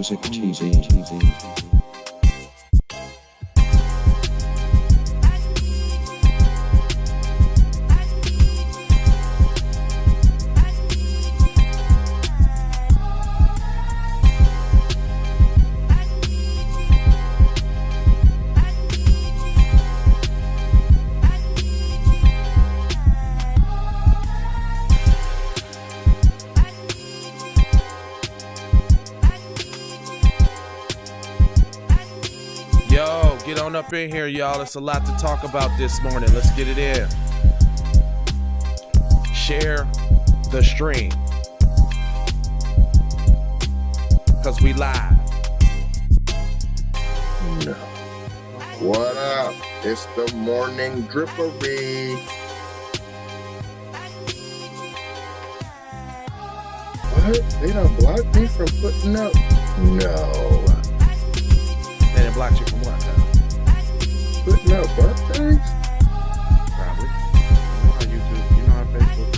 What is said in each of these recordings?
WALLPAPER. Get on up in here, y'all. It's a lot to talk about this morning. Let's get it in. Share the stream, because we live. No. What up? It's the morning drippery. What? They done blocked me from putting up? No. They done blocked you from what, though? Putting up birthdays? Probably. You know how YouTube, you know how Facebook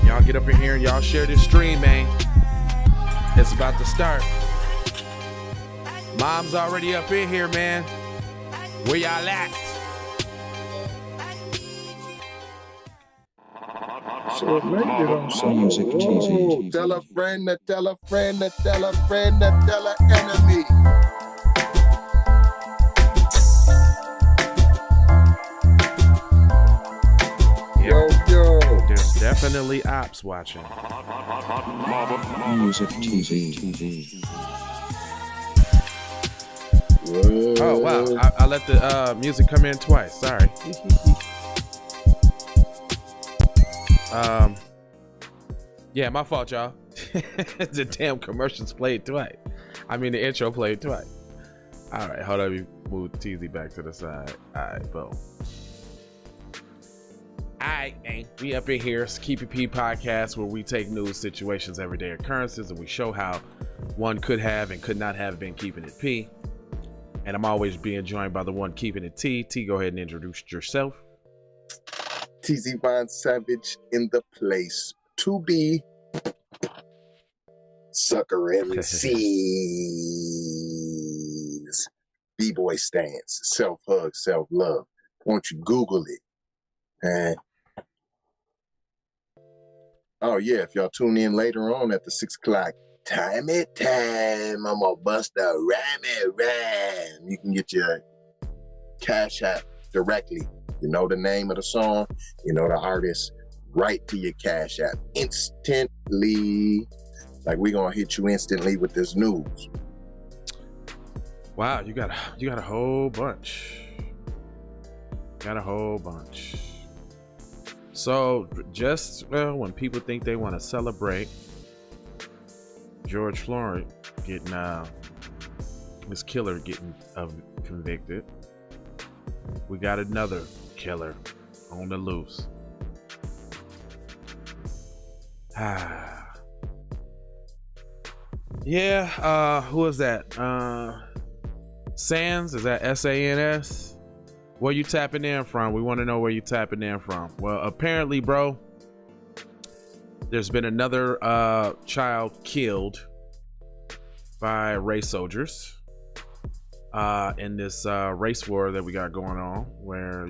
do. Y'all get up in here and y'all share this stream, man. It's about to start. Mom's already up in here, man. Where y'all at? So make it on some Music TV. Tell a friend to tell a friend to tell a friend to tell an enemy. Yo. There's definitely ops watching. Music TV. Oh, wow. I let the music come in twice. Sorry. Yeah, my fault, y'all. The damn commercials played twice. I mean, the intro played twice. All right, hold on. We move TZ back to the side. All right, boom. All right, we up in here. It's Keep It P podcast, where we take news, situations, everyday occurrences, and we show how one could have and could not have been keeping it P. And I'm always being joined by the one keeping it T. T, go ahead and introduce yourself. TZ Von Savage in the place to be. Sucker MCs. B-boy stance. Self-hug, self-love. Won't you Google it? And oh yeah, if y'all tune in later on at the 6 o'clock time, I'm gonna bust a rhyme. You can get your Cash App directly. You know the name of the song, you know the artist, right to your Cash App instantly. Like we gonna hit you instantly with this news. Wow, you got a whole bunch. Got a whole bunch. So just when people think they want to celebrate George Floyd getting this killer getting convicted, we got another killer on the loose. Yeah, who is that? Sans? Is that SANS? Where you tapping in from? We want to know where you tapping in from. Well, apparently, bro, there's been another child killed by race soldiers in this race war that we got going on, where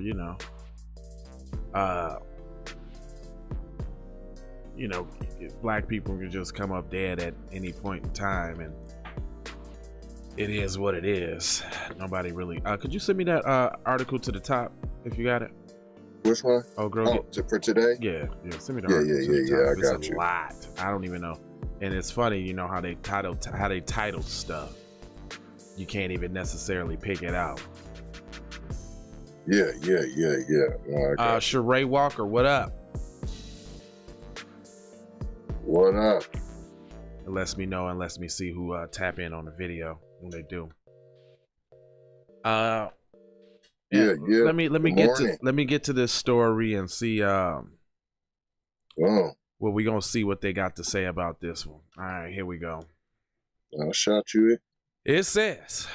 black people can just come up dead at any point in time, and it is what it is. Nobody really could you send me that article to the top if you got it? Which one? Oh, girl, for today? Yeah, send me the article to the top. I It's got you. A lot. I don't even know. And it's funny, how they titled stuff. You can't even necessarily pick it out. Yeah. Sheree Walker, what up? What up? It lets me know and lets me see who tap in on the video when they do. Yeah. Let me get to this story and see well, we gonna see what they got to say about this one. All right, here we go. I'll shout you it. It says,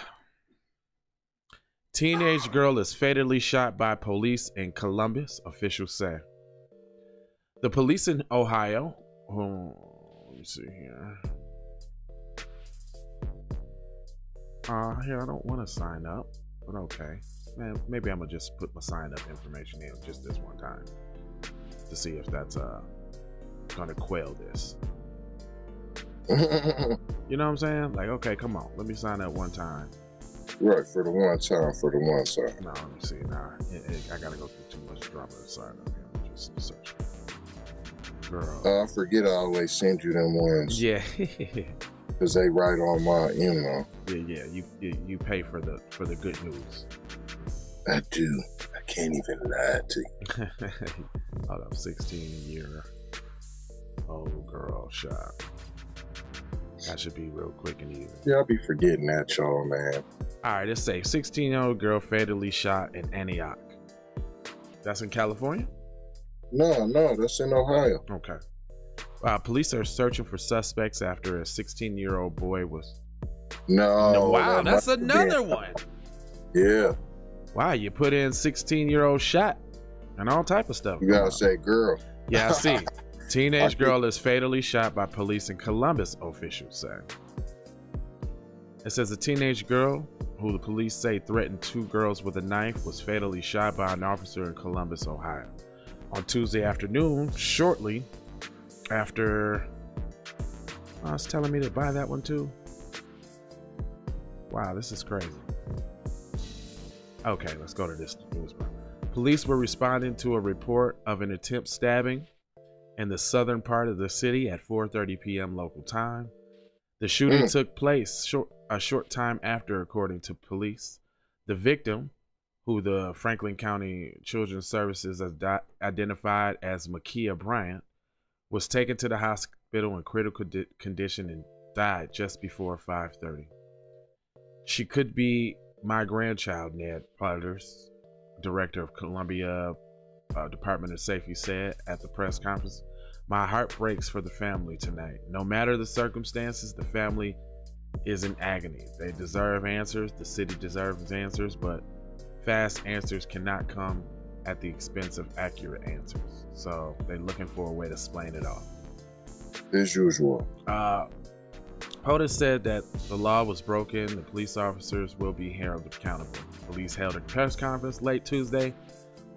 teenage girl is fatally shot by police in Columbus, officials say. The police in Ohio, let me see here. Here, I don't want to sign up, but okay. Man, maybe I'm gonna just put my sign up information in just this one time to see if that's gonna quell this. You know what I'm saying? Like, okay, come on, let me sign up one time. Right, for the one time, for the one time. No, let me see. Nah, I gotta go through too much drama to sign up here. Let me just search. Girl. I forget I always send you them ones. Yeah. Cause they write on my email. Yeah. You pay for the good news. I do. I can't even lie to you. Hold up, 16-year-old girl shot. That should be real quick and easy. Yeah, I'll be forgetting that, y'all, man. All right, let's say 16-year-old girl fatally shot in Antioch. That's in California? No, that's in Ohio. Okay. Police are searching for suspects after a 16-year-old boy was... No. Wow, that's another one. Yeah. Wow, you put in 16-year-old shot and all type of stuff. You gotta say girl. Yeah, I see. Teenage girl is fatally shot by police in Columbus, officials say. It says a teenage girl who the police say threatened 2 girls with a knife was fatally shot by an officer in Columbus, Ohio. On Tuesday afternoon, shortly after... Oh, it's telling me to buy that one too. Wow, this is crazy. Okay, let's go to this news. Police were responding to a report of an attempt stabbing in the southern part of the city at 4:30 p.m. local time. The shooting took place a short time after, according to police. The victim, who the Franklin County Children's Services identified as Makia Bryant, was taken to the hospital in critical condition and died just before 5:30. She could be my grandchild, Ned Potters, director of Columbia Department of Safety, said at the press conference. My heart breaks for the family tonight. No matter the circumstances, the family is in agony. They deserve answers. The city deserves answers, but fast answers cannot come at the expense of accurate answers. So they're looking for a way to explain it all. As usual. POTUS said that the law was broken. The police officers will be held accountable. Police held a press conference late Tuesday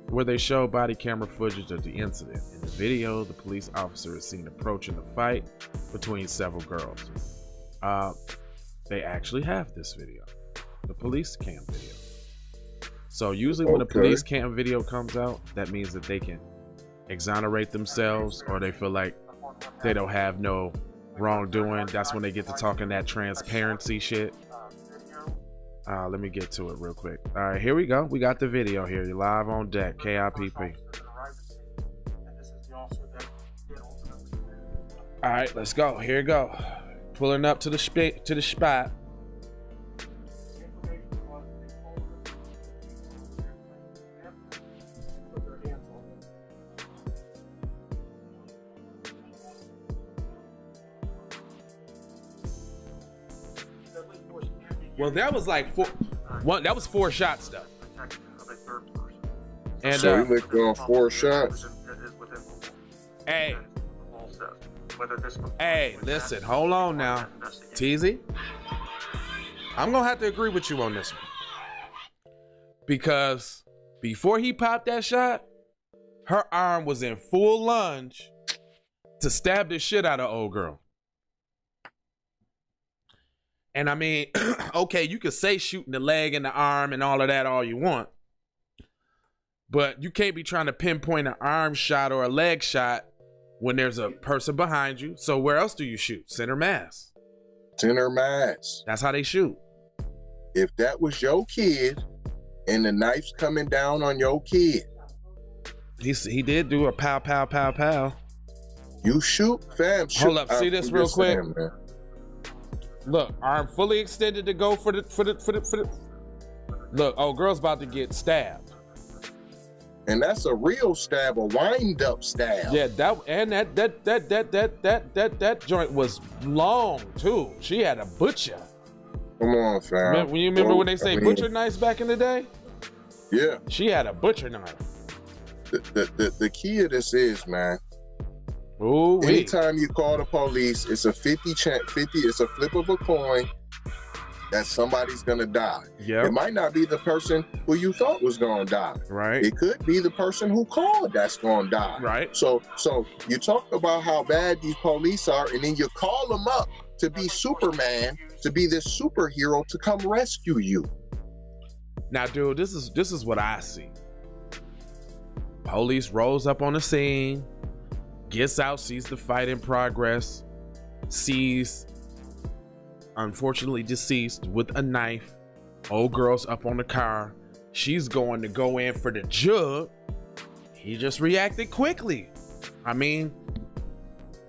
where they showed body camera footage of the incident. In the video, the police officer is seen approaching a fight between several girls. They actually have this video, the police cam video. So usually when a police cam video comes out, that means that they can exonerate themselves or they feel like they don't have no wrongdoing. That's when they get to talking that transparency shit. Let me get to it real quick. All right, here we go. We got the video here. You're live on deck, KIPP. All right, let's go. Here we go. Pulling up to the spot. Well, that was like that was 4 shots though. And so he licked off 4 shots. Hey, listen, hold on now, TZ. I'm gonna have to agree with you on this one because before he popped that shot, her arm was in full lunge to stab the shit out of old girl. And I mean, okay, you could say shooting the leg and the arm and all of that all you want, but you can't be trying to pinpoint an arm shot or a leg shot when there's a person behind you. So where else do you shoot? Center mass. Center mass. That's how they shoot. If that was your kid and the knife's coming down on your kid. He did do a pow, pow, pow, pow. You shoot, fam. Shoot. Hold up, see this real quick? Saying, Look, arm fully extended to go for the. Look, oh, girl's about to get stabbed. And that's a real stab, a wind-up stab. Yeah, that joint was long too. She had a butcher. Come on, fam. Remember when they say butcher knives back in the day? Yeah. She had a butcher knife. The key of this is, man, Ooh, anytime you call the police, it's a 50, it's a flip of a coin that somebody's gonna die. Yeah. It might not be the person who you thought was gonna die. Right. It could be the person who called that's gonna die. Right. So you talk about how bad these police are, and then you call them up to be Superman, to be this superhero to come rescue you. Now, dude, this is what I see. Police rolls up on the scene, gets out, sees the fight in progress, sees unfortunately deceased with a knife. Old girl's up on the car. She's going to go in for the jug. He just reacted quickly. I mean,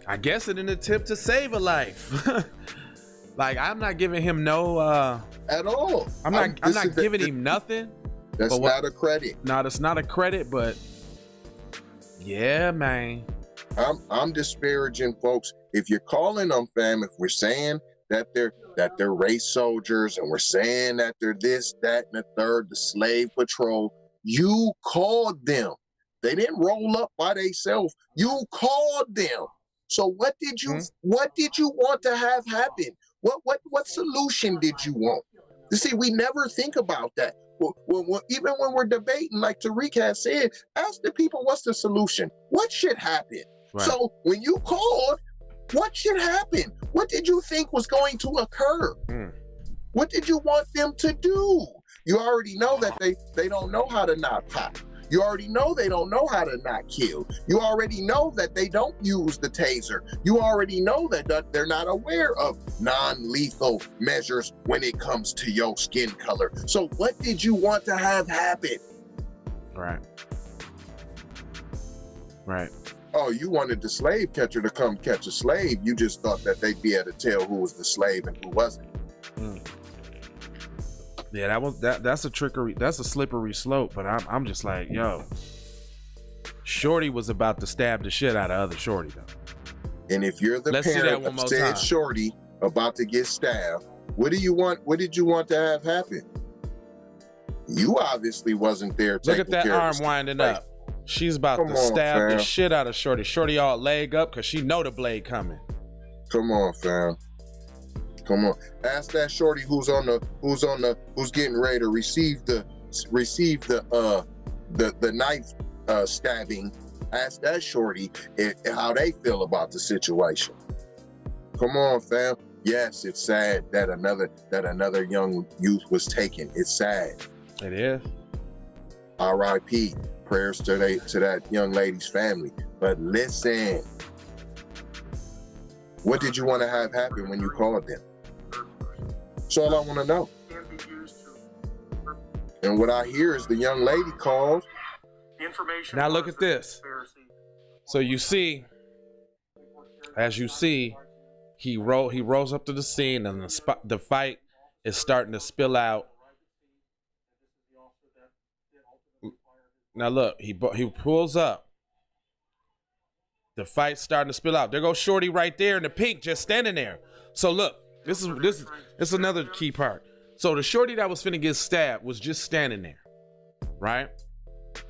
I guess in an attempt to save a life. Like, I'm not giving him no at all. I'm not giving him nothing. That's not a credit. No, that's not a credit, but yeah, man. I'm disparaging folks. If you're calling them, fam, if we're saying that they're race soldiers, and we're saying that they're this, that, and the third, the slave patrol, you called them. They didn't roll up by themselves. You called them. So what did you want to have happen? What solution did you want? You see, we never think about that. Well, even when we're debating, like Tariq has said, ask the people, what's the solution? What should happen? Right. So when you called, what should happen? What did you think was going to occur? What did you want them to do? You already know that they don't know how to not pop. You already know they don't know how to not kill. You already know that they don't use the taser. You already know that they're not aware of non-lethal measures when it comes to your skin color. So what did you want to have happen? Right. Right. Oh, you wanted the slave catcher to come catch a slave. You just thought that they'd be able to tell who was the slave and who wasn't. Yeah, that's a trickery. That's a slippery slope. But I'm just like, yo, Shorty was about to stab the shit out of other Shorty though. And if you're the parent of said Shorty about to get stabbed, what do you want? What did you want to have happen? You obviously wasn't there. Look at that arm winding up. She's about to stab the shit out of Shorty. Shorty all leg up because she know the blade coming. Come on, fam. Come on. Ask that Shorty who's getting ready to receive the knife stabbing. Ask that Shorty how they feel about the situation. Come on, fam. Yes, it's sad that another young youth was taken. It's sad. It is. R.I.P. Prayers to that young lady's family. But listen, what did you want to have happen when you called them? That's all I want to know. And what I hear is the young lady called. Now look at this. So you see, as you see, he rolls up to the scene, and the fight is starting to spill out. Now look, he pulls up. The fight's starting to spill out. There goes Shorty right there in the pink, just standing there. So look, this is another key part. So the Shorty that was finna get stabbed was just standing there, right?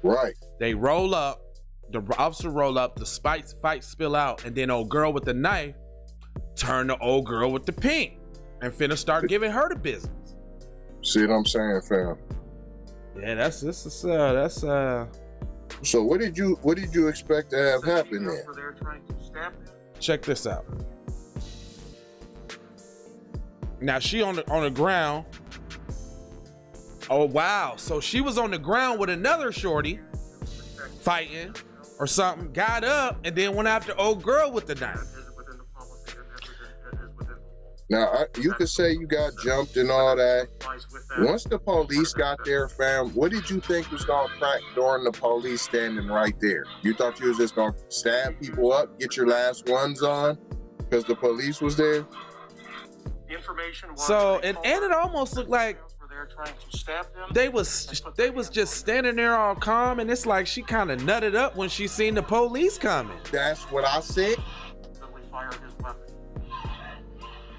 Right. They roll up, the officer roll up, the fight spill out, and then old girl with the knife turn to old girl with the pink and finna start giving her the business. See what I'm saying, fam? Yeah, that's. So what did you expect to have happen there? Check this out. Now she on the ground. Oh wow! So she was on the ground with another Shorty fighting or something. Got up and then went after old girl with the knife. Now, you could say you got jumped and all that. Once the police got there, fam, what did you think was going to crack during the police standing right there? You thought you was just going to stab people up, get your last ones on because the police was there? So, and it almost looked like they was just standing there all calm, and it's like she kind of nutted up when she seen the police coming. That's what I said.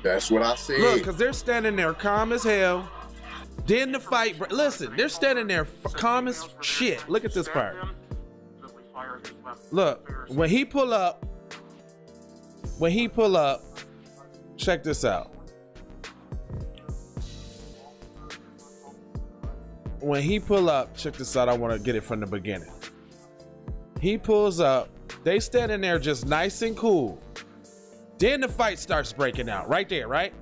That's what I said. Look, because they're standing there calm as hell. Then the fight, listen, they're standing there calm as shit. Look at this part. Look, when he pull up, when he pull up, check this out. When he pull up, check this out. I want to get it from the beginning. He pulls up. They standing there just nice and cool. Then the fight starts breaking out right there, right?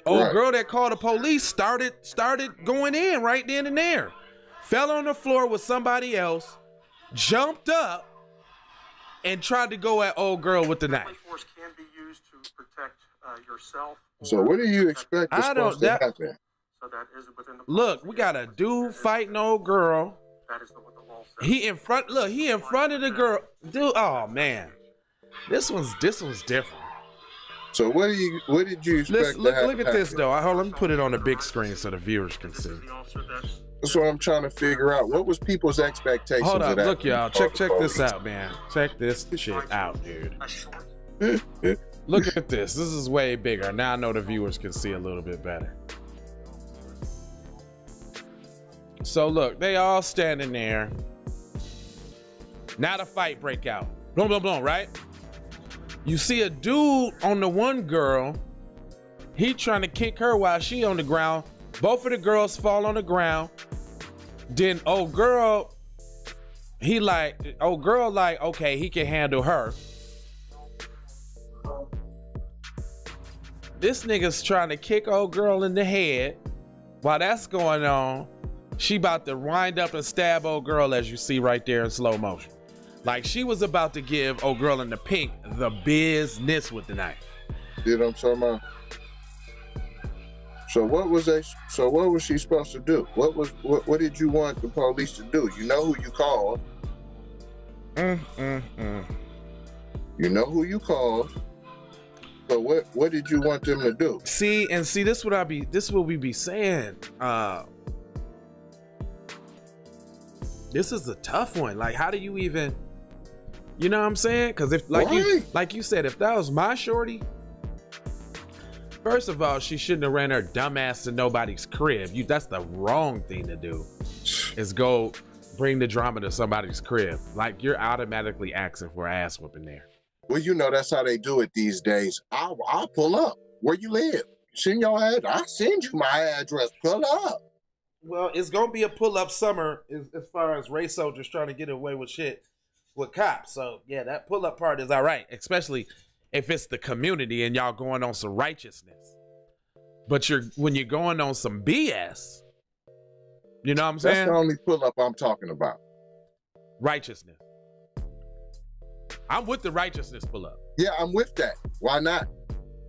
Old girl that called the police started going in right then and there. Fell on the floor with somebody else, jumped up, and tried to go at old girl with the knife. Force can be used to protect yourself. So what do you expect is supposed to happen? So that is within the Look, we got a dude fighting old girl. That is what the law says. He in front. Look, he in front of the girl. Dude, oh man, this one's different. So what did you expect? Look at this though. Hold on, let me put it on the big screen so the viewers can see. That's what I'm trying to figure out. What was people's expectations? Hold up, of that look y'all. Check this out, man. Check this shit out, dude. Look at this. This is way bigger. Now I know the viewers can see a little bit better. So look, they all standing there. Now the fight break out. Boom, boom, boom, right? You see a dude on the one girl. He trying to kick her while she on the ground. Both of the girls fall on the ground. Then old girl, okay, he can handle her. This nigga's trying to kick old girl in the head. While that's going on, she about to wind up and stab old girl, as you see right there in slow motion. Like she was about to give old girl in the pink the business with the knife. You know what I'm talking about? So what was she supposed to do? What did you want the police to do? You know who you called. You know who you called. So what did you want them to do? See, this is what we be saying. This is a tough one. Like, how do you even, you know what I'm saying? Because if like you said, if that was my shorty, first of all, she shouldn't have ran her dumb ass to nobody's crib. That's the wrong thing to do, is go bring the drama to somebody's crib. Like, you're automatically asking for ass whooping there. Well, you know, that's how they do it these days. I'll pull up where you live. Send your address. I'll send you my address. Pull up. Well, it's gonna be a pull-up summer as far as race soldiers trying to get away with shit with cops. So yeah, that pull-up part is all right, especially if it's the community and y'all going on some righteousness. But when you're going on some BS, you know what I'm saying? That's the only pull-up I'm talking about. Righteousness. I'm with the righteousness pull-up. Yeah, I'm with that. Why not?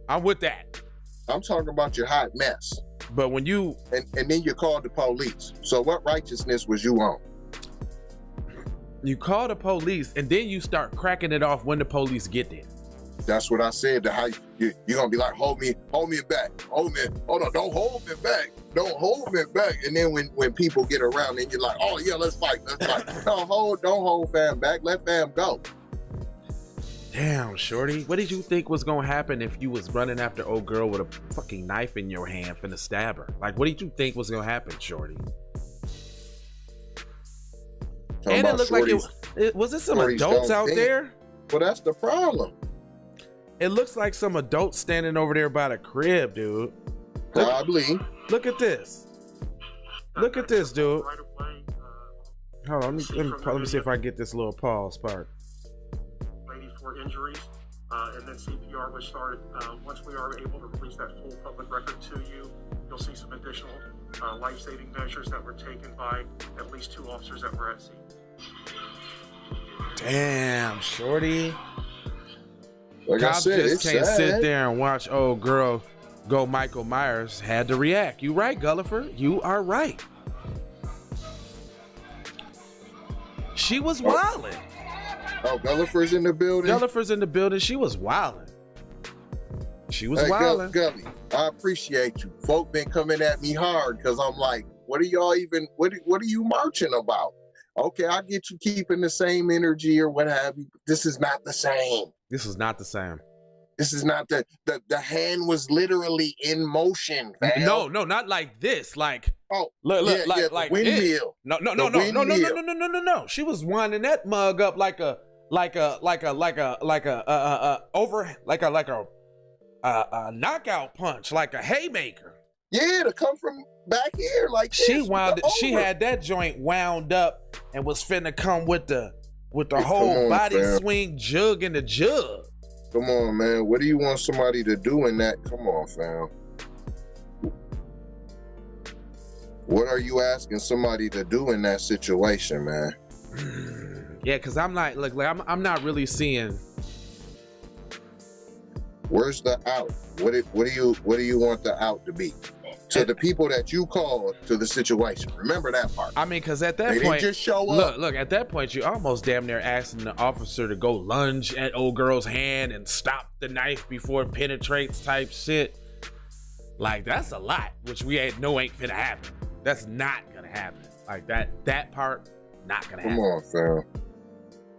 I'm with that. I'm talking about your hot mess. But when you and then you called the police. So what righteousness was you on? You call the police and then you start cracking it off when the police get there. That's what I said. How you're gonna be like, hold me back, hold on, don't hold me back, and then when people get around, then you're like, oh yeah, let's fight. Don't hold fam back, let fam go. Damn, shorty, what did you think was gonna happen if you was running after old girl with a fucking knife in your hand finna stab her? Like, what did you think was gonna happen, shorty? And it looked like was it some adults out there? Well, that's the problem. It looks like some adults standing over there by the crib, dude. Probably. Look at this. Look at this, dude. Hold on, let me see if I can get this little pause part. For injuries, and then CPR was started. Once we are able to release that full public record to you, you'll see some additional life-saving measures that were taken by at least 2 officers that were at scene. Damn, shorty. Like Cops I said, just can't sit there and watch old girl go Michael Myers. Had to react. You right, Gulliver. You are right. She was wildin'. Oh, Gulliver's in the building? Gulliver's in the building. She was wildin'. She was wildin'. Gully, I appreciate you. Folk been coming at me hard because I'm like, what are y'all even, what are you marching about? Okay, I get you keeping the same energy or what have you. This is not the same. This is not the same. This is not the hand was literally in motion, fam. No, not like this. Like, like windmill. No. She was winding that mug up like a knockout punch, like a haymaker. Yeah, to come from back here like this. She had that joint wound up and was finna come with the whole body swing jug in the jug. Come on, man. What do you want somebody to do in that? Come on, fam. What are you asking somebody to do in that situation, man? Yeah, because I'm not I'm not really seeing. Where's the out? What do you want the out to be? To the people that you called to the situation. Remember that part. I mean, because at that point, didn't just show up. Look, at that point, you almost damn near asking the officer to go lunge at old girl's hand and stop the knife before it penetrates type shit. Like, that's a lot, which we ain't finna happen. That's not gonna happen. Like that part, not gonna happen. Come on, fam.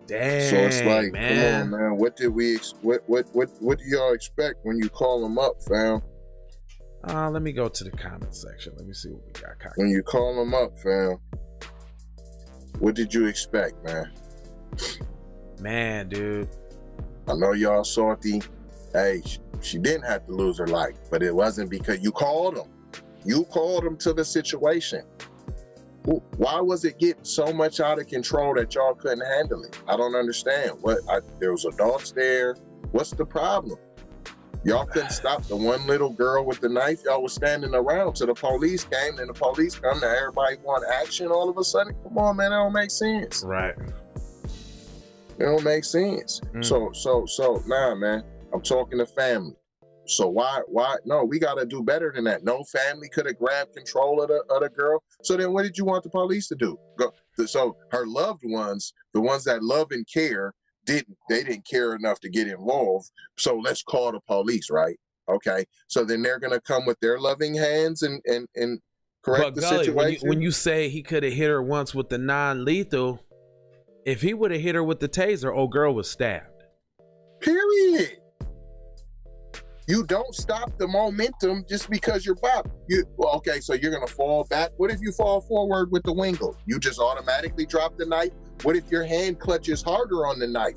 Damn. So it's like, man. come on, man. What do y'all expect when you call them up, fam? Let me go to the comment section. Let me see what we got. When you call them up, fam, what did you expect, man? Man, dude. I know y'all salty. Hey, she didn't have to lose her life, but it wasn't because you called them. You called them to the situation. Why was it getting so much out of control that y'all couldn't handle it? I don't understand. There was adults there. What's the problem? Y'all couldn't stop the one little girl with the knife. Y'all was standing around till the police came. Then the police come. Now everybody want action all of a sudden. Come on, man. That don't make sense. Right. It don't make sense. So nah, man. I'm talking to family. So why? No, we got to do better than that. No family could have grabbed control of the girl. So then what did you want the police to do? So her loved ones, the ones that love and care, didn't care enough to get involved. So let's call the police, right? Okay. So then they're going to come with their loving hands and correct the situation. When you say he could have hit her once with the non-lethal, if he would have hit her with the taser, old girl was stabbed. Period. You don't stop the momentum just because you're bopped. Okay, so you're gonna fall back. What if you fall forward with the wingle? You just automatically drop the knife. What if your hand clutches harder on the knife?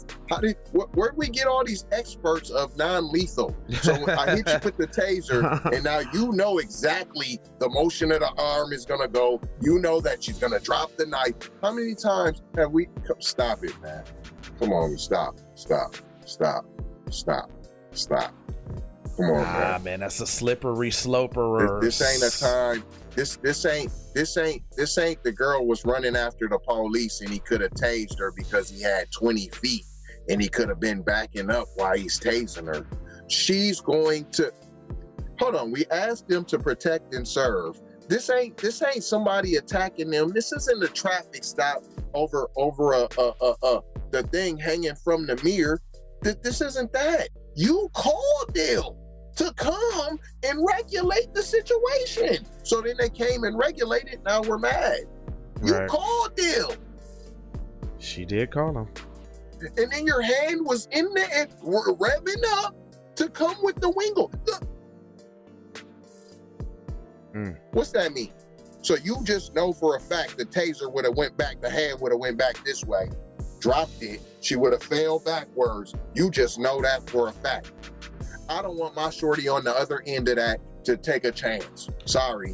Where'd we get all these experts of non-lethal? So I hit you with the taser, and now you know exactly the motion of the arm is gonna go. You know that she's gonna drop the knife. How many times have we? Stop it, man. Come on, stop. Come on, man. That's a slippery sloper. This ain't a time. This ain't the girl was running after the police and he could have tased her because he had 20 feet and he could have been backing up while he's tasing her. She's going to hold on. We asked them to protect and serve. This ain't somebody attacking them. This isn't a traffic stop over the thing hanging from the mirror. This isn't that. You called them to come and regulate the situation. So then they came and regulated. Now we're mad. You called them. She did call him. And then your hand was in there revving up to come with the wingle. Look. What's that mean? So you just know for a fact the taser would have went back, the hand would have went back this way, dropped it, she would have fell backwards. You just know that for a fact. I don't want my shorty on the other end of that to take a chance. Sorry.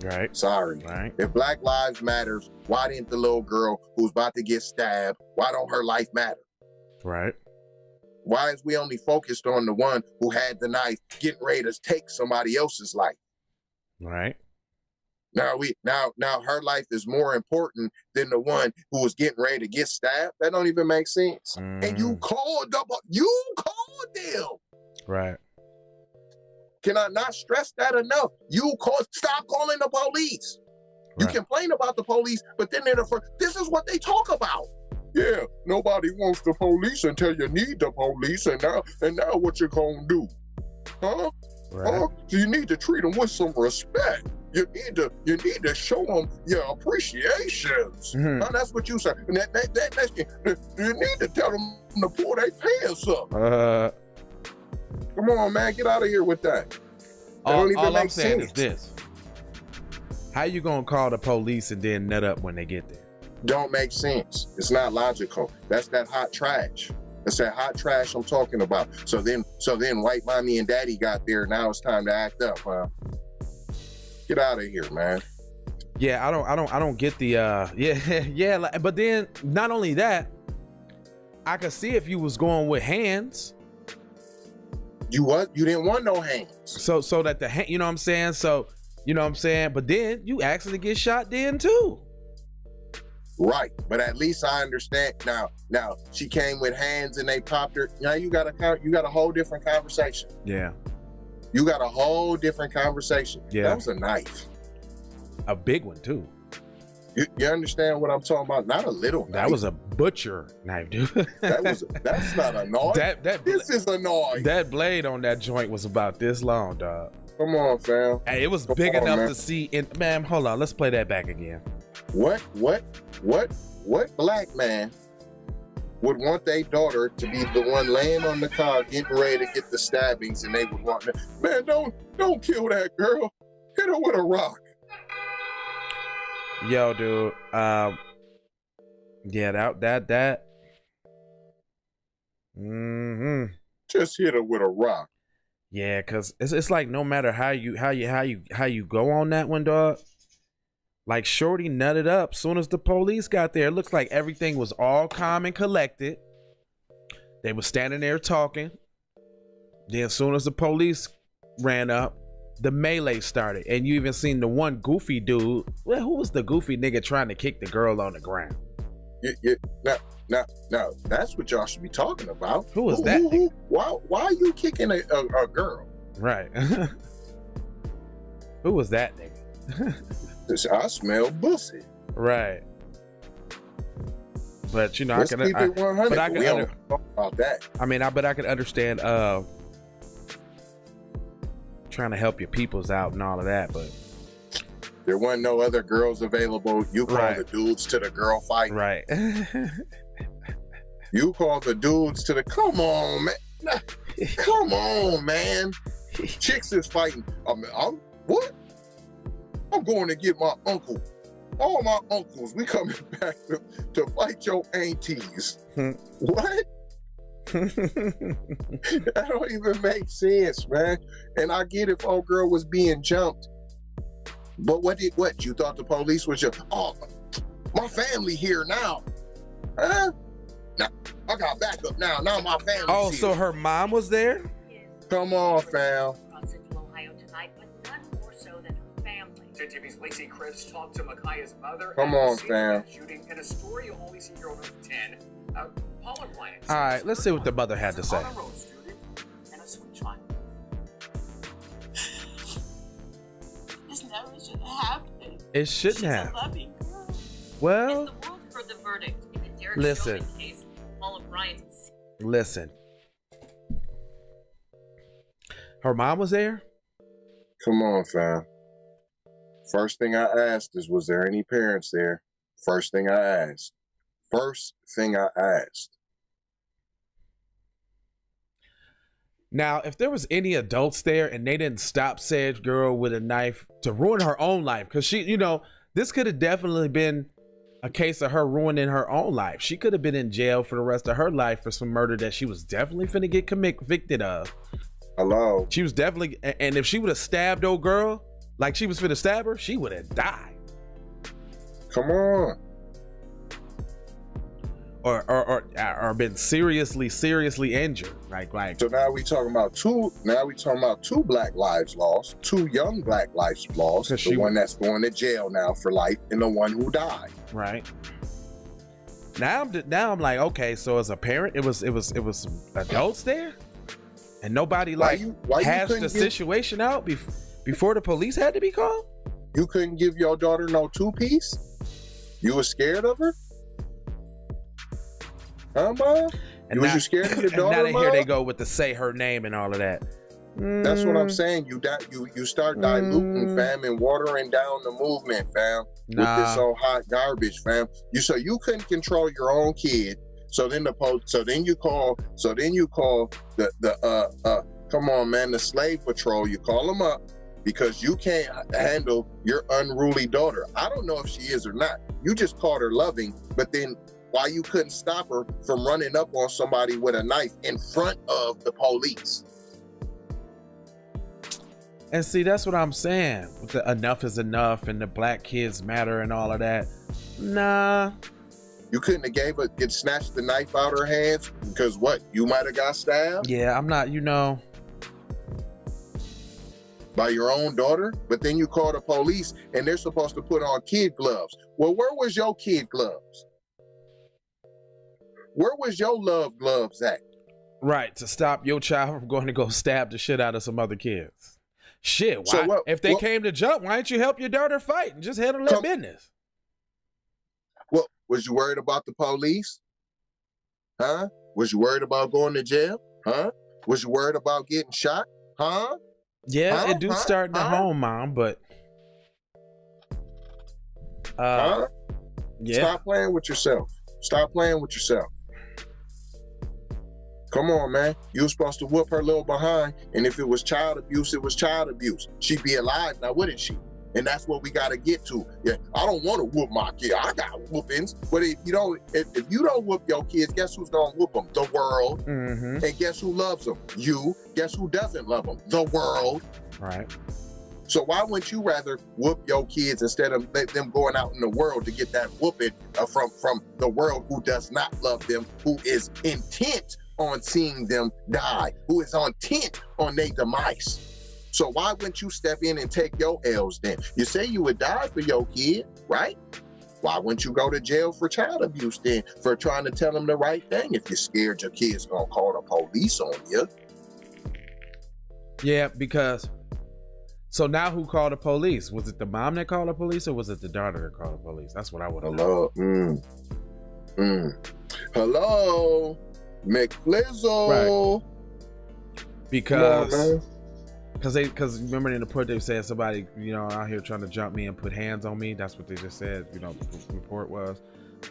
Right. Sorry. Right. If Black Lives Matters, why didn't the little girl who's about to get stabbed, why don't her life matter? Right. Why is we only focused on the one who had the knife getting ready to take somebody else's life? Right. Now her life is more important than the one who was getting ready to get stabbed. That don't even make sense. And you called them. Right. Can I not stress that enough? Stop calling the police. Right. You complain about the police, but then this is what they talk about. Yeah, nobody wants the police until you need the police, and now what you gonna do? Huh? Right. Huh? So you need to treat them with some respect. You need to show them your appreciations. Now, that's what you say. You need to tell them to pull their pants up. Come on, man, get out of here with that. All I'm saying is this: how you gonna call the police and then nut up when they get there? Don't make sense. It's not logical. That's that hot trash. That's that hot trash I'm talking about. So then white mommy and daddy got there. Now it's time to act up, huh? Get out of here, man. Yeah, I don't get the yeah. But then not only that, I could see if you was going with hands. You what? You didn't want no hands. So that the hand, you know what I'm saying? So you know what I'm saying? But then you actually get shot then too. Right, but at least I understand now. Now she came with hands and they popped her. Now you got a whole different conversation. Yeah. You got a whole different conversation. Yeah. That was a knife. A big one too. You understand what I'm talking about? Not a little knife. That was a butcher knife, dude. That's not a knife. This is a knife. That blade on that joint was about this long, dog. Come on, fam. Hey, it was big enough to see. Man, hold on. Let's play that back again. What black man would want their daughter to be the one laying on the car getting ready to get the stabbings, and they would want, man, don't kill that girl. Hit her with a rock. Yo, dude. Yeah, that. Just hit her with a rock. Yeah, cause it's like no matter how you go on that one, dog. Like shorty nutted up soon as the police got there. It looks like everything was all calm and collected. They were standing there talking. Then as soon as the police ran up, the melee started. And you even seen the one goofy dude. Well, who was the goofy nigga trying to kick the girl on the ground? Now, that's what y'all should be talking about. Who was that? Why are you kicking a girl? Right. Who was that nigga? I smell pussy. Right. But you know, Let's keep it 100. But we don't talk about that. I mean, I could understand trying to help your peoples out and all of that, but there wasn't no other girls available. You call the dudes to the girl fight. Right. You call the dudes to the come on, man. Come on, man. Chicks is fighting. What? I'm going to get my uncle. All my uncles, we coming back to fight your aunties. What? That don't even make sense, man. And I get if old girl was being jumped. But what you thought the police was your, oh, my family here now. Huh? Now, I got backup now. Now my family. Oh, so her mom was there? Come on, fam. JTV's Lacey Chris talked to Micaiah's mother. Come on, fam. Shooting in a story you'll only see here on 10. All right, let's see what the mother had to say. This never should have happened. It shouldn't have. She's a loving girl. Well, the world heard the verdict in the Derek listen. Chauvin case, all of Bryant's. Listen. Her mom was there? Come on, fam. First thing I asked is, was there any parents there? First thing I asked. Now, if there was any adults there and they didn't stop said girl with a knife to ruin her own life, because she, you know, this could have definitely been a case of her ruining her own life. She could have been in jail for the rest of her life for some murder that she was definitely finna get convicted of. Hello? She was definitely, and if she would have stabbed old girl, like she was finna stab her, she would have died. Come on. Or been seriously injured. Like. So now we talking about two black lives lost, 2 young black lives lost. The one that's going to jail now for life, and the one who died. Right. Now I'm like, okay, so as a parent, it was adults there, and nobody hashed the situation out before the police had to be called. You couldn't give your daughter no 2-piece? You was scared of her? Huh, Mom? And was you scared of your daughter, and now here they go with the say her name and all of that. That's what I'm saying. You start diluting, fam, and watering down the movement, fam, with this old hot garbage, fam. You couldn't control your own kid. So then you call the come on, man, the slave patrol. You call them up because you can't handle your unruly daughter. I don't know if she is or not. You just called her loving, but then why you couldn't stop her from running up on somebody with a knife in front of the police? And see, that's what I'm saying. With the enough is enough and the black kids matter and all of that. Nah. You couldn't have get snatched the knife out of her hands because what? You might have got stabbed? Yeah, I'm not, you know. By your own daughter, but then you call the police and they're supposed to put on kid gloves. Well, where was your kid gloves? Where was your love gloves at? Right, to stop your child from going to go stab the shit out of some other kids. Shit, why? So if they came to jump, why didn't you help your daughter fight and just handle their business? Well, was you worried about the police? Huh? Was you worried about going to jail? Huh? Was you worried about getting shot? Huh? Yeah, it do start in the home, Mom, but yeah. Stop playing with yourself. Stop playing with yourself. Come on, man. You were supposed to whoop her little behind, and if it was child abuse, it was child abuse. She'd be alive now, wouldn't she? And that's what we got to get to. Yeah, I don't want to whoop my kid. I got whoopings. But if you don't whoop your kids, guess who's going to whoop them? The world. Mm-hmm. And guess who loves them? You. Guess who doesn't love them? The world. Right. So why wouldn't you rather whoop your kids instead of let them going out in the world to get that whooping from the world who does not love them, who is intent on seeing them die, who is intent on their demise? So why wouldn't you step in and take your L's then? You say you would die for your kid, right? Why wouldn't you go to jail for child abuse then, for trying to tell them the right thing if you're scared your kid's gonna call the police on you? Yeah, because so now who called the police? Was it the mom that called the police or was it the daughter that called the police? That's what I would have known. Hello, McFlizzle. Right. Because remember in the report they were saying somebody, you know, out here trying to jump me and put hands on me. That's what they just said, you know, the report was.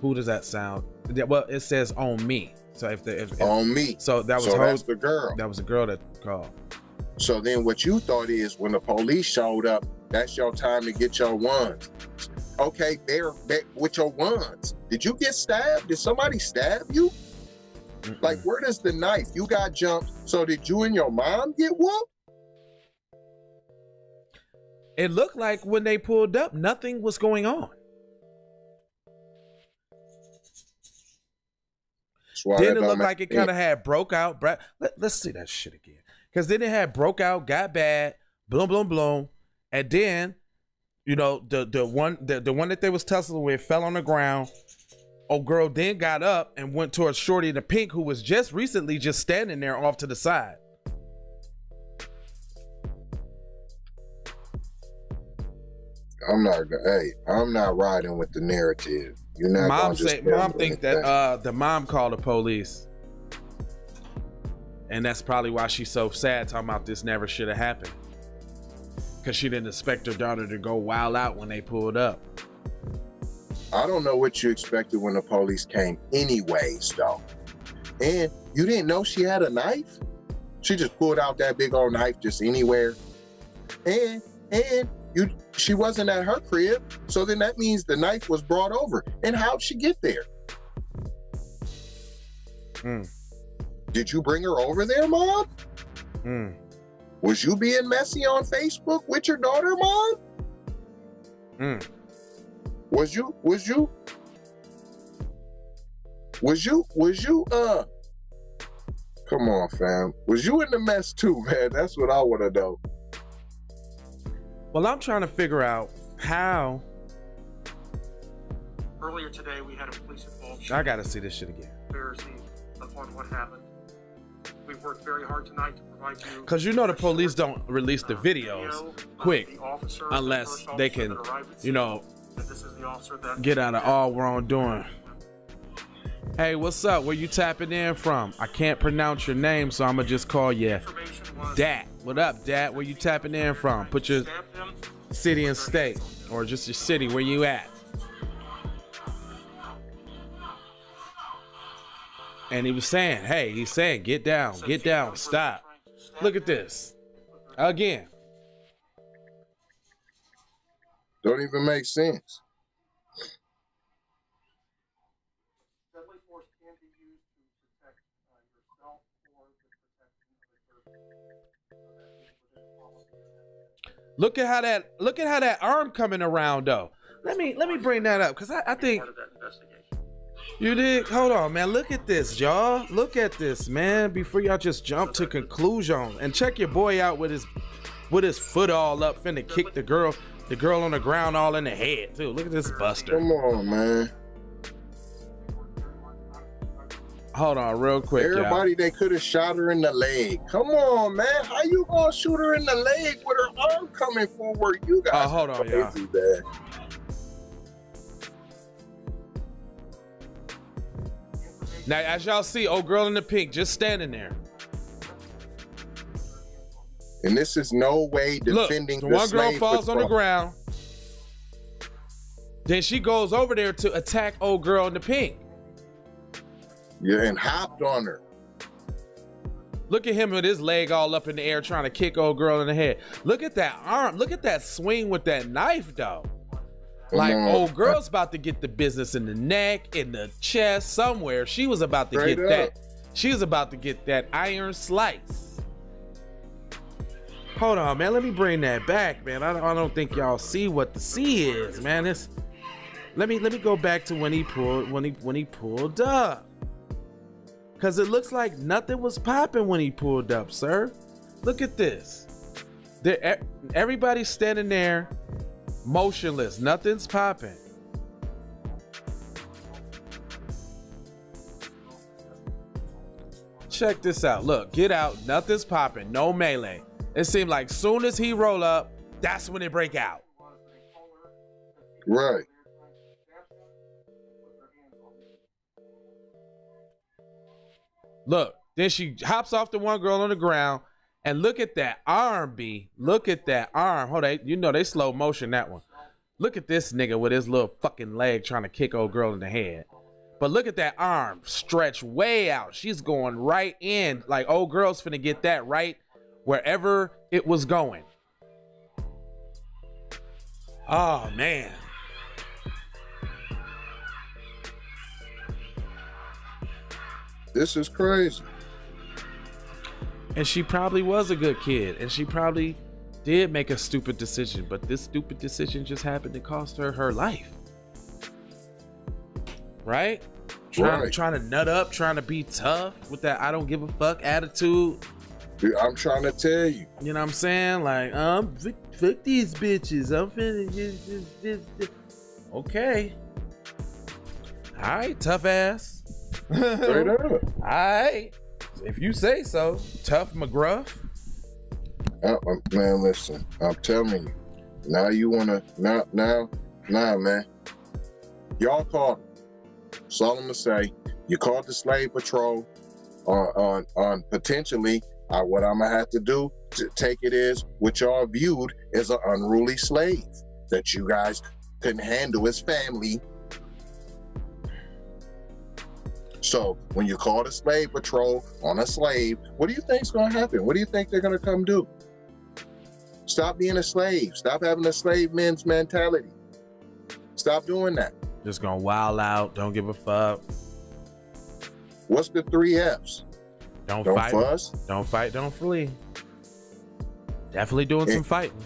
Who does that sound? Well, it says on me. So if on me. So that was that's the girl. That was the girl that called. So then what you thought is when the police showed up, that's your time to get your ones. Okay, they're with your ones. Did you get stabbed? Did somebody stab you? Mm-mm. Like, where does the knife? You got jumped. So did you and your mom get whooped? It looked like when they pulled up, nothing was going on. Didn't it look like it kind of had broke out? Let's see that shit again. Because then it had broke out, got bad, boom, boom, boom. And then, you know, the one that they was tussling with fell on the ground. Oh, girl then got up and went towards Shorty in the pink, who was just recently just standing there off to the side. I'm not riding with the narrative. You're not Mom think that the mom called the police. And that's probably why she's so sad, talking about this never should have happened. Because she didn't expect her daughter to go wild out when they pulled up. I don't know what you expected when the police came anyways, though. And you didn't know she had a knife? She just pulled out that big old knife just anywhere. And she wasn't at her crib, so then that means the knife was brought over. And how'd she get there? Did you bring her over there, Mom? Was you being messy on Facebook with your daughter, Mom? Was you come on, fam. Was you in the mess too, man? That's what I want to know. Well, I'm trying to figure out how. Earlier today, we had a police involved. I gotta see this shit again. Upon what happened. We've worked very hard tonight to provide you. Because you know the police don't release the videos quick unless they can, you know, get out of all wrongdoing. Hey, what's up? Where you tapping in from? I can't pronounce your name, so I'm gonna just call you Dat. What up, Dat? Where you tapping in from? Put your city and state, or just your city. Where you at? And he was saying, hey, he's saying, get down, stop. Look at this. Again. Don't even make sense. Deadly force can be used to protect yourself or to protect Look at how that arm coming around though. Let me bring that up because I think part of that investigation. you did. Hold on, man. Look at this, y'all. Look at this, man. Before y'all just jump to conclusion and check your boy out with his foot all up, finna kick the girl on the ground all in the head too. Look at this buster. Come on, man. Hold on, real quick, Everybody, they could have shot her in the leg. Come on, man. How you gonna shoot her in the leg with her arm coming forward? You guys. Hold on, y'all. Now, as y'all see, old girl in the pink just standing there. And this is no way defending Look, the one girl slave falls on the patrol. ground. Then she goes over there to attack old girl in the pink. Yeah, and hopped on her. Look at him with his leg all up in the air trying to kick old girl in the head. Look at that arm. Look at that swing with that knife, though. Like, old girl's about to get the business in the neck, in the chest, somewhere. She was about to get that. She was about to get that iron slice. Hold on, man. Let me bring that back, man. I don't think y'all see what the C is, man. Let me go back to when he pulled up. Cause it looks like nothing was popping when he pulled up, sir. Look at this. Everybody's standing there, motionless. Nothing's popping. Check this out. Look, get out. Nothing's popping. No melee. It seemed like soon as he roll up, that's when it break out. Right. Look, then she hops off the one girl on the ground, and look at that arm, B. Look at that arm. Hold on, you know they slow motion that one. Look at this nigga with his little fucking leg trying to kick old girl in the head. But look at that arm stretched way out. She's going right in, like old girl's finna get that right wherever it was going. Oh, man. This is crazy. And she probably was a good kid, and she probably did make a stupid decision, but this stupid decision just happened to cost her her life. Right? Trying to nut up, trying to be tough with that I don't give a fuck attitude. Dude, I'm trying to tell you. You know what I'm saying? Like, fuck these bitches. I'm finna just. Okay. All right, tough ass. Straight up. All right. If you say so. Tough McGruff. Man, listen. I'm telling you. Now you wanna now, man. Y'all called. That's all I'm gonna say. You called the slave patrol on potentially what I'm gonna have to do to take it is what y'all viewed as an unruly slave that you guys couldn't handle as family. So when you call the slave patrol on a slave, what do you think's gonna happen? What do you think they're gonna come do? Stop being a slave. Stop having a slave man's mentality. Stop doing that. Just gonna wild out. Don't give a fuck. What's the 3 F's? Don't fight. Fuss. Don't fight. Don't flee. Definitely doing some fighting.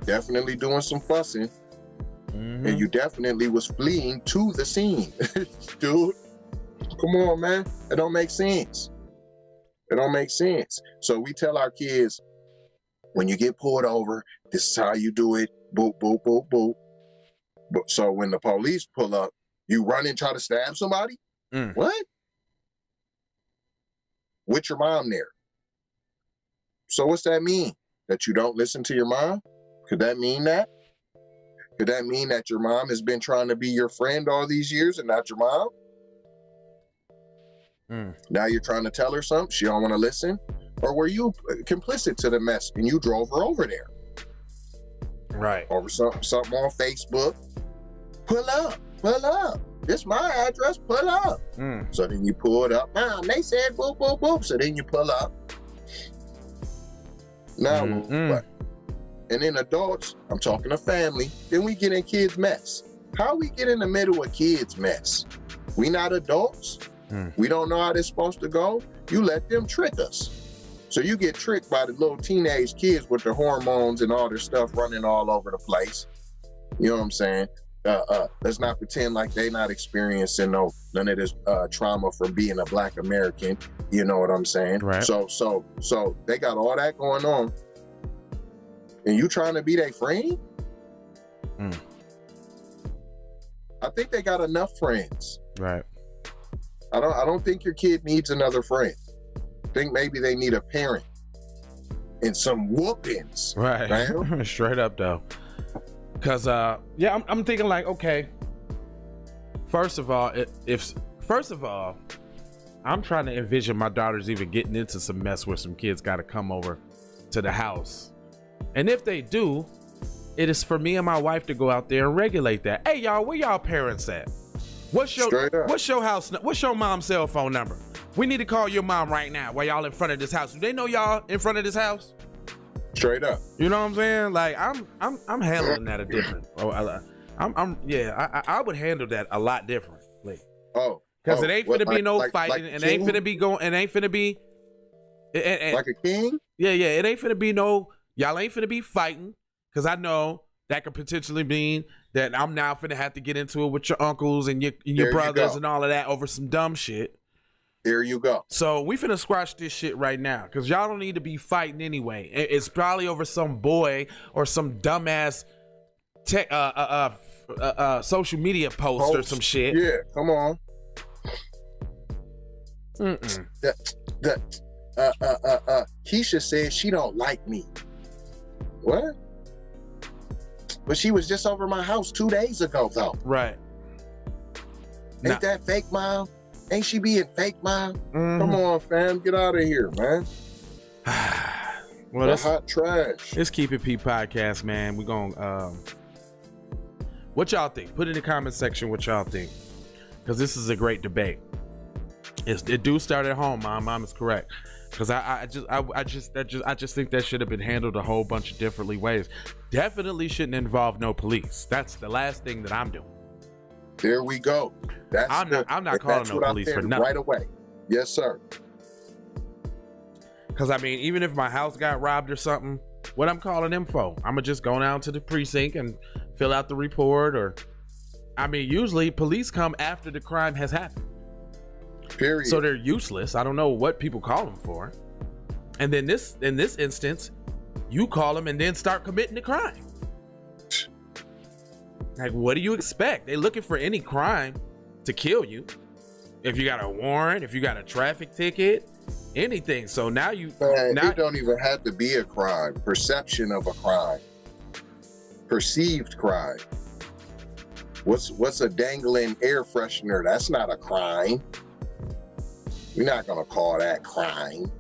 Definitely doing some fussing. Mm-hmm. And you definitely was fleeing to the scene. Dude, come on, man. It don't make sense. It don't make sense. So we tell our kids, when you get pulled over, this is how you do it. Boop, boop, boop, boop. But so when the police pull up, you run and try to stab somebody? What? With your mom there. So what's that mean? That you don't listen to your mom? Could that mean that? Could that mean that your mom has been trying to be your friend all these years and not your mom? Now you're trying to tell her something, she don't want to listen? Or were you complicit to the mess and you drove her over there? Right. Over something on Facebook. Pull up. This my address, pull up. So then you pulled up. Mom, they said boop, boop, boop. So then you pull up. Now what? And then adults, I'm talking to family, then we get in kids' mess. How we get in the middle of kids' mess? We not adults. We don't know how this supposed to go. You let them trick us. So you get tricked by the little teenage kids with their hormones and all their stuff running all over the place. You know what I'm saying? Let's not pretend like they not experiencing none of this trauma from being a Black American. You know what I'm saying? Right. So they got all that going on, and you trying to be their friend? I think they got enough friends. Right. I don't think your kid needs another friend. I think maybe they need a parent and some whoopings. Right. Straight up though. Cause yeah, I'm thinking like, okay. First of all, I'm trying to envision my daughters even getting into some mess where some kids got to come over to the house, and if they do, it is for me and my wife to go out there and regulate that. Hey y'all, where y'all parents at? What's your house? What's your mom's cell phone number? We need to call your mom right now while y'all in front of this house. Do they know y'all in front of this house? Straight up. You know what I'm saying? Like I'm handling that a different. I would handle that a lot differently. Because it ain't finna be no fighting, and ain't finna be going, and ain't finna be like a king. Yeah, it ain't finna be no. Y'all ain't finna be fighting, because I know that could potentially mean that I'm now finna have to get into it with your uncles and your brothers and all of that over some dumb shit. There you go. So we finna squash this shit right now, because y'all don't need to be fighting anyway. It's probably over some boy or some dumbass social media post or some shit. Yeah, come on. Keisha says she don't like me. What? But she was just over my house 2 days ago, though. Right. Ain't that fake, Mom? Ain't she being fake, Mom? Come on, fam. Get out of here, man. Well, that's hot trash. Let's keep it P podcast, man. We're going what y'all think? Put in the comment section what y'all think, because this is a great debate. It do start at home. Mom is correct. Because I just think that should have been handled a whole bunch of differently ways. Definitely shouldn't involve no police. That's the last thing that I'm doing. There we go. I'm not calling no police for nothing. Right away. Yes, sir. Because I mean, even if my house got robbed or something, what I'm calling them for? I'm gonna just go down to the precinct and fill out the report, or I mean, usually police come after the crime has happened. Period. So they're useless. I don't know what people call them for. And then in this instance, you call them and then start committing the crime. Like, what do you expect? They're looking for any crime to kill you. If you got a warrant, if you got a traffic ticket, anything. So now it don't even have to be a crime. Perception of a crime. Perceived crime. What's a dangling air freshener? That's not a crime. We're not gonna call that crime.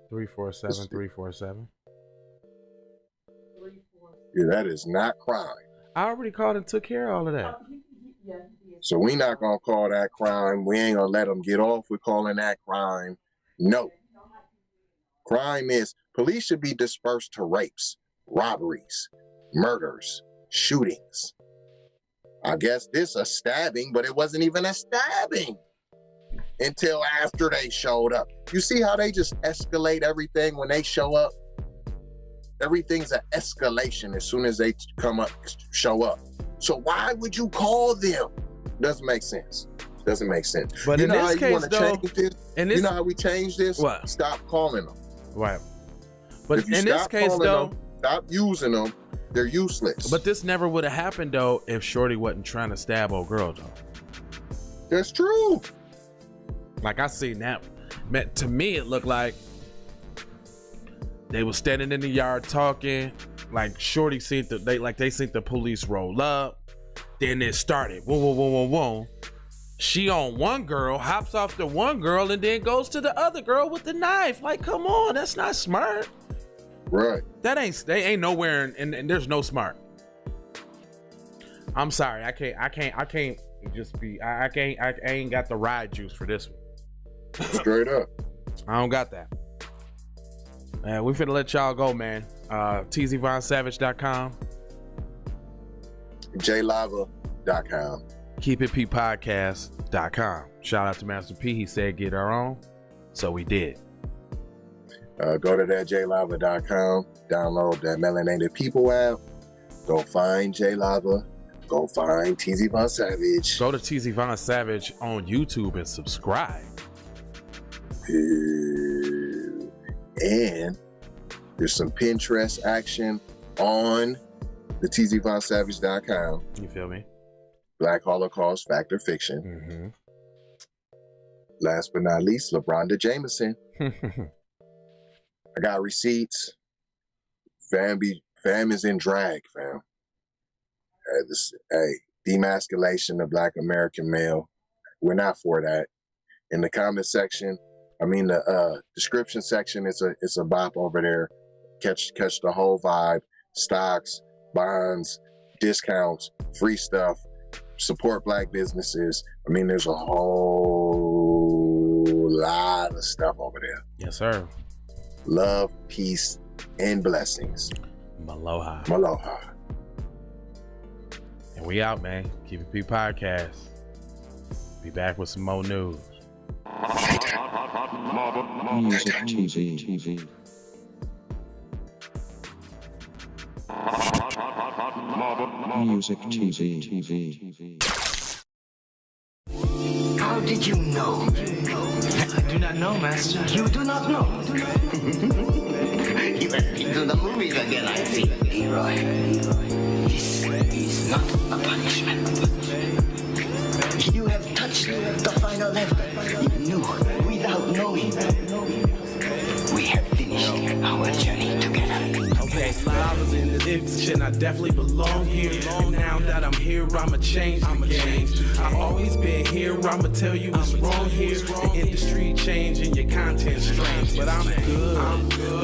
347. Yeah, that is not crime. I already called and took care of all of that. So we not gonna call that crime. We ain't gonna let them get off with calling that crime. No. Crime is, police should be dispersed to rapes, robberies, murders, shootings. I guess this a stabbing, but it wasn't even a stabbing until after they showed up. You see how they just escalate everything when they show up? Everything's an escalation as soon as they show up. So why would you call them? Doesn't make sense. Doesn't make sense. But you in know this how you case, want to though, change this? You know how we change this? What? Stop calling them. Right. But in this case, though, stop using them. They're useless. But this never would have happened, though, if Shorty wasn't trying to stab old girl, though. That's true. Like, I seen that. To me, it looked like they were standing in the yard talking. Like, Shorty seen they seen the police roll up. Then it started. Whoa. She on one girl, hops off the one girl, and then goes to the other girl with the knife. Like, come on, that's not smart. Right. They ain't nowhere, and there's no smart. I'm sorry, I can't just be. I ain't got the ride juice for this one. Straight up. I don't got that. We finna let y'all go, man. TZVonSavage.com. JLava.com. KeepItPodcast.com. Shout out to Master P. He said get our own, so we did. Go to that JLava.com. Download that Melanated People app. Go find JLava. Go find TZ Von Savage. Go to TZ Von Savage on YouTube and subscribe. And there's some Pinterest action on the TZVonSavage.com. You feel me? Black Holocaust, Fact or Fiction. Mm-hmm. Last but not least, LeBronda Jameson. I got receipts. Fam is in drag, fam. Demasculation of Black American male. We're not for that. In the comment section, the description section, it's a bop over there. Catch the whole vibe. Stocks, bonds, discounts, free stuff. Support Black businesses. There's a whole lot of stuff over there. Yes, sir. Love, peace, and blessings. Maloha. Maloha. And we out, man. Keep It P Podcast. Be back with some more news. Music TV. Music TV. How did you know? I do not know, Master. You do not know? You have been to the movies again, I see. Leroy, this is not a punishment. You have touched the final level. You knew without knowing. We have finished our journey together. Okay, I was in the diction, I definitely belong here. And now that I'm here, I'ma change the game. I've always been here, I'ma tell you what's wrong here. The industry changing, your content strange. But I'm good,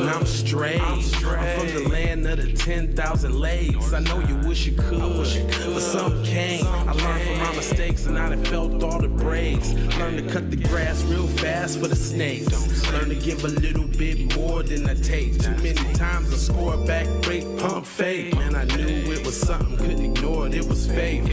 and I'm straight. I'm from the land of the 10,000 legs. I know you wish you could, but some can't. I learned from my mistakes and I done felt all the breaks. Learn to cut the grass real fast for the snakes. Learn to give a little bit more than I take. Too many times I score back, break, pump, fake. Man, I knew it was something, couldn't ignore it, it was fake. All of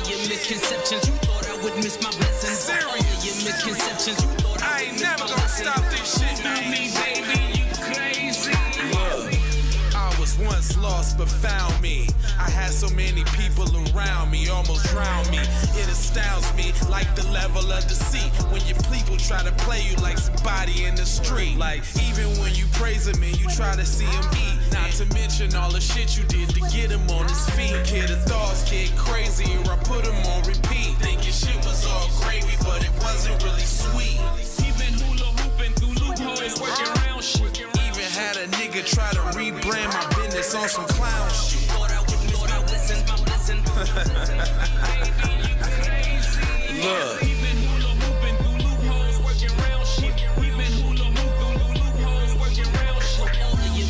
your misconceptions, you thought I would miss my blessings. Serious. All of your misconceptions, you thought I ain't never gonna stop this shit, man. Me, baby, you crazy. Look, I was once lost but found me. I had so many people around me, almost drowned me. It astounds me like the level of deceit when your people try to play you like somebody in the street. Like even when you praise him and you try to see him eat. Not to mention all the shit you did to get him on his feet. Kid, the thoughts get crazy or I put him on repeat. Thinking shit was all gravy, but it wasn't really sweet. Even hula hooping through loopholes, working around shit. Even had a nigga try to rebrand my business on some clown shit. Look.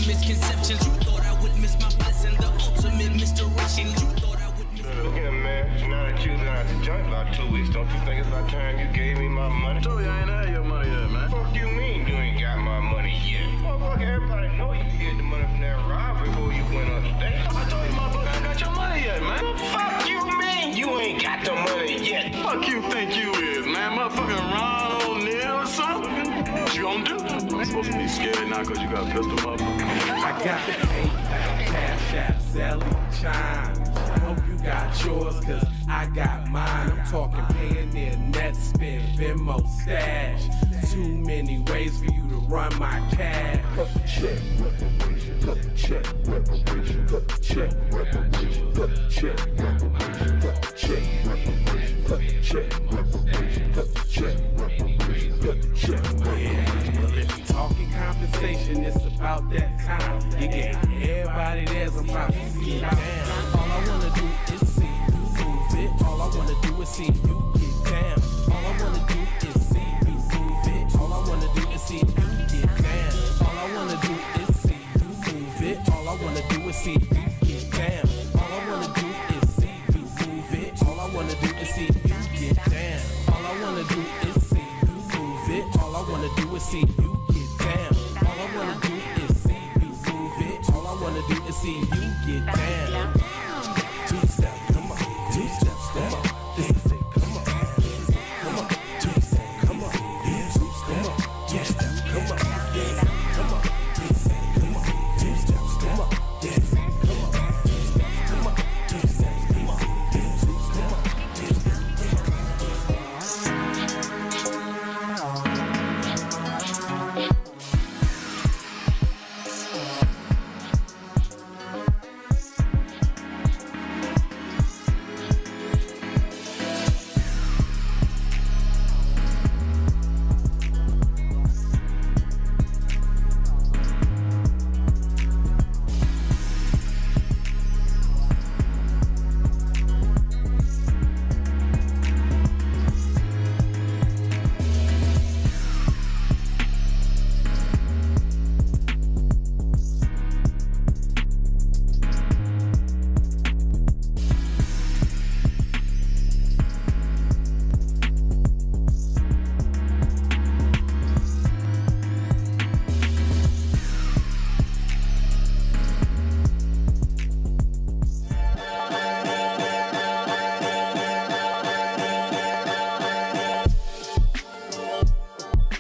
Misconceptions, you thought I would miss my blessing. The ultimate misdirection, you thought I would miss my Look here, man. Now that you've been out the joint about 2 weeks, don't you think it's about time you gave me my money? I told you I ain't had your money yet, man. Fuck you mean you ain't got my money yet? Motherfucker, everybody know you get the money from that robbery before you went upstate. I told you, motherfucker, I ain't got your money yet, man. Fuck you mean you ain't got the money yet? Fuck you think you is, man? Motherfucking Ron O'Neal or something? What you gonna do? I'm supposed to be scared now because you got a pistol, motherfucker. I got the cash app, selling chimes. I hope you got yours, cause I got mine. I'm talking Payoneer, net spin, Venmo, stash. Too many ways for you to run my cash. Check, reparation, check, reparation, check, reparation, check, reparation, check, reparation, check, reparation, check, reparation, well, if you talking compensation, it's about that time. You get everybody there's about to see it down. All I wanna do is see you move it. All I wanna do is see you get down. All I wanna do is see you move it. All I wanna do is see you get down. All I wanna do is see you move it. All I wanna do is see you get down. All I wanna do is see you move it. All I wanna do is see you get down. All I wanna do is see you move it. All I wanna do is see you get down. All I wanna see you get down.